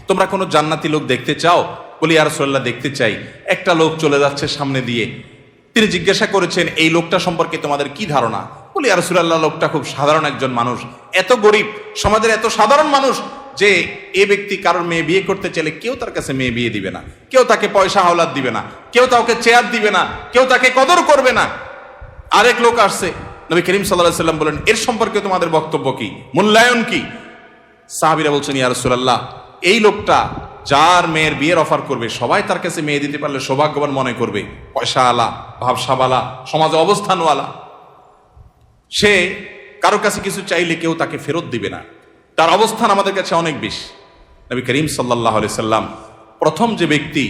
তোমরা কোনো জান্নাতি লোক দেখতে চাও? বলি ইয়া রাসূলুল্লাহ দেখতে চাই। একটা লোক চলে যাচ্ছে সামনে দিয়ে, তিনি জিজ্ঞাসা করেছেন এই লোকটা সম্পর্কে তোমাদের কি ধারণা? বলি ইয়া রাসূলুল্লাহ লোকটা খুব সাধারণ একজন মানুষ, এত গরিব, সমাজের এত সাধারণ মানুষ যে এ ব্যক্তি কারোর মেয়ে বিয়ে করতে চাইলে কেউ তার কাছে মেয়ে বিয়ে দিবে না, কেউ তাকে পয়সা হাওলাত দিবে না, কেউ তাকে চেয়ার দিবে না, কেউ তাকে কদর করবে না। আরেক লোক আসছে, নবী করিম সাল্লাল্লাহু আলাইহি ওয়াসাল্লাম বলেন এর সম্পর্কে তোমাদের বক্তব্য কি, মূল্যায়ন কি? সাহাবীরা বলছেন ইয়া রাসূলুল্লাহ এই লোকটা যার মেয়ের বিয়ের অফার করবে সবাই তার কাছে মেয়ে দিতে পারলে সৌভাগ্যবান মনে করবে, পয়সা আলা, ভাবসাবালা, সমাজে অবস্থানওয়ালা। সে কারো কাছে কিছু চাইলে কেউ তাকে ফেরত দিবে না, তার অবস্থান আমাদের কাছে অনেক বেশি। নবী করিম সাল্লাল্লাহু আলাইহি সাল্লাম প্রথম যে ব্যক্তি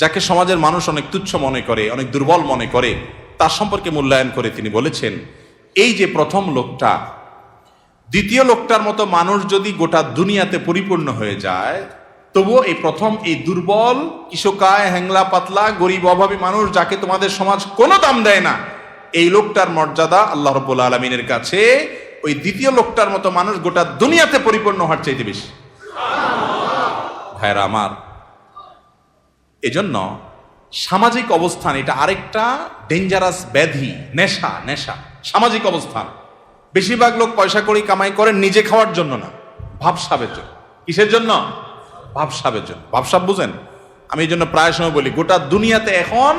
যাকে সমাজের মানুষ অনেক তুচ্ছ মনে করে, অনেক দুর্বল মনে করে, তার সম্পর্কে মূল্যায়ন করে তিনি বলেছেন এই যে প্রথম লোকটা দ্বিতীয় লোকটার মতো মানুষ যদি গোটা দুনিয়াতে পরিপূর্ণ হয়ে যায়, তবুও এই প্রথম এই দুর্বল, কিশোকায়, হ্যাংলা পাতলা, গরিব, অভাবী মানুষ যাকে তোমাদের সমাজ কোনো দাম দেয় না, এই লোকটার মর্যাদা আল্লাহ রাব্বুল আলামিনের কাছে ওই দ্বিতীয় লোকটার মতো মানুষ গোটা দুনিয়াতে পরিপূর্ণ হওয়ার চাইতে বেশি। ভাইরা আমার, এজন্য সামাজিক অবস্থান এটা আরেকটা ডেঞ্জারাস ব্যাধি, নেশা। সামাজিক অবস্থান বেশিরভাগ লোক পয়সা করি কামাই করেন নিজে খাওয়ার জন্য না, ভাবসাবের জন্য। কিসের জন্য? ভাবসাবের জন্য। ভাবসাব বুঝেন? আমি এই জন্য প্রায় সময় বলি গোটা দুনিয়াতে এখন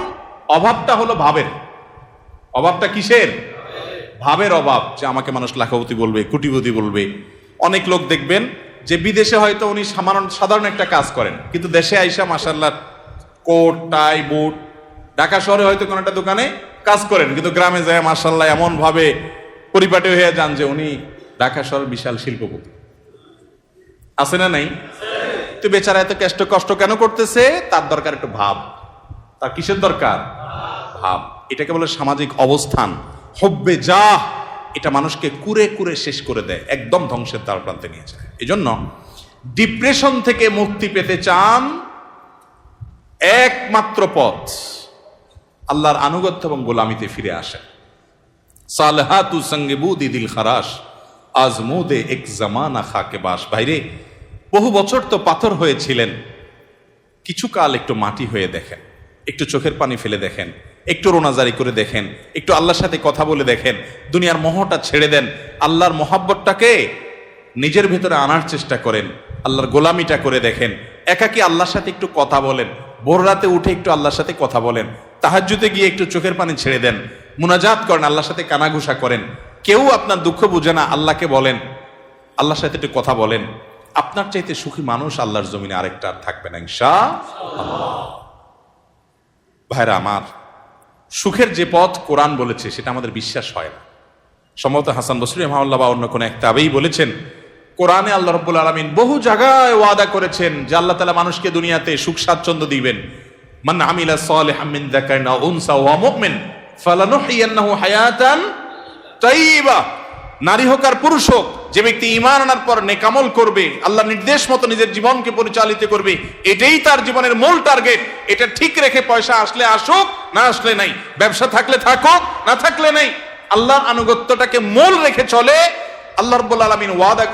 অভাবটা হলো ভাবের। অভাবটা কিসের? ভাবের অভাব। যে আমাকে মানুষ লাখপতি বলবে, কোটিপতি বলবে। অনেক লোক দেখবেন যে বিদেশে হয়তো উনি সাধারণ একটা কাজ করেন, কিন্তু দেশে আইসা মাশাআল্লাহ কোট টাই বুট, ঢাকা শহরে হয়তো কোনো একটা দোকানে কাজ করেন, কিন্তু গ্রামে যায় মাশাআল্লাহ এমন ভাবে পরিপাটি হয়ে যান যে উনি ঢাকা শহরের বিশাল শিল্পপতি। আছে না নাই? তো বেচারা এত কষ্ট কেন করতেছে? তার দরকার একটু ভাব। তার কিসের দরকার? ভাব। এটাকে বলে সামাজিক অবস্থান। হব্বে জাহ, এটা মানুষকে কুরে কুরে শেষ করে দেয়, একদম ধ্বংসের দ্বার প্রান্তে নিয়ে যায়। এজন্য ডিপ্রেশন থেকে মুক্তি পেতে চান, একমাত্র পথ আল্লাহর আনুগত্য এবং গোলামিতে ফিরে আসেন। সালহাতু সঙ্গে বুদি দিল খারাস আজমুদে এক জামানা খাকে বাস। ভাইরে, বহু বছর তো পাথর হয়েছিলেন, কিছু কাল একটু মাটি হয়ে দেখেন, একটু চোখের পানি ফেলে দেখেন, একটু রোনাজারি করে দেখেন, একটু আল্লাহর সাথে কথা বলে দেখেন, দুনিয়ার মোহটা ছেড়ে দেন, আল্লাহর মোহাব্বতটাকে নিজের ভেতরে আনার চেষ্টা করেন, আল্লাহর গোলামিটা করে দেখেন। একাকি আল্লাহর সাথে একটু কথা বলেন, ভোর রাতে উঠে একটু আল্লাহর সাথে কথা বলেন, তাহাজ্জুদে গিয়ে একটু চোখের পানি ছেড়ে দেন, মুনাজাত করেন, আল্লাহর সাথে কানাঘুষা করেন। কেউ আপনার দুঃখ বুঝে না, আল্লাহকে বলেন, আল্লাহর সাথে একটু কথা বলেন। আপনার চাইতে সুখী মানুষ আল্লাহর জমিনে আরেকটা আর থাকবে না ইনশাআল্লাহ। ভাইরা আমার, সুখের যে পথ কোরআন বলেছে সেটা আমাদের বিশ্বাস হয় না। সম্ভবত হাসান বসরি রাহিমাহুল্লাহ বা অন্য কোন এক তাবেঈ বলেছেন, কোরআনে আল্লাহ রাব্বুল আলামিন বহু জায়গায় ওয়াদা করেছেন যে আল্লাহ তাআলা মানুষকে দুনিয়াতে সুখ স্বাচ্ছন্দ্য দিবেন। মান আমিলা সালিহাম মিন যাকারিন আও উনসা ওয়া মুমিন ফালানুহইয়ান্নাহু হায়াতান তাইয়্যিবা। নারী হোক আর পুরুষ হোক, যে ব্যক্তি ঈমান আনার পর নেকামল করবে, আল্লাহ নির্দেশ মতো নিজের জীবনকে পরিচালিত করবে, এটাই তার জীবনের মূল টার্গেট। এটা ঠিক রেখে পয়সা আসলে আসুক, না আসলে নাই, ব্যবসা থাকলে থাকুক, না থাকলে নাই, আল্লাহর আনুগত্যটাকে মূল রেখে চলে। আল্লাহ রাব্বুল আলামিন ওয়াদা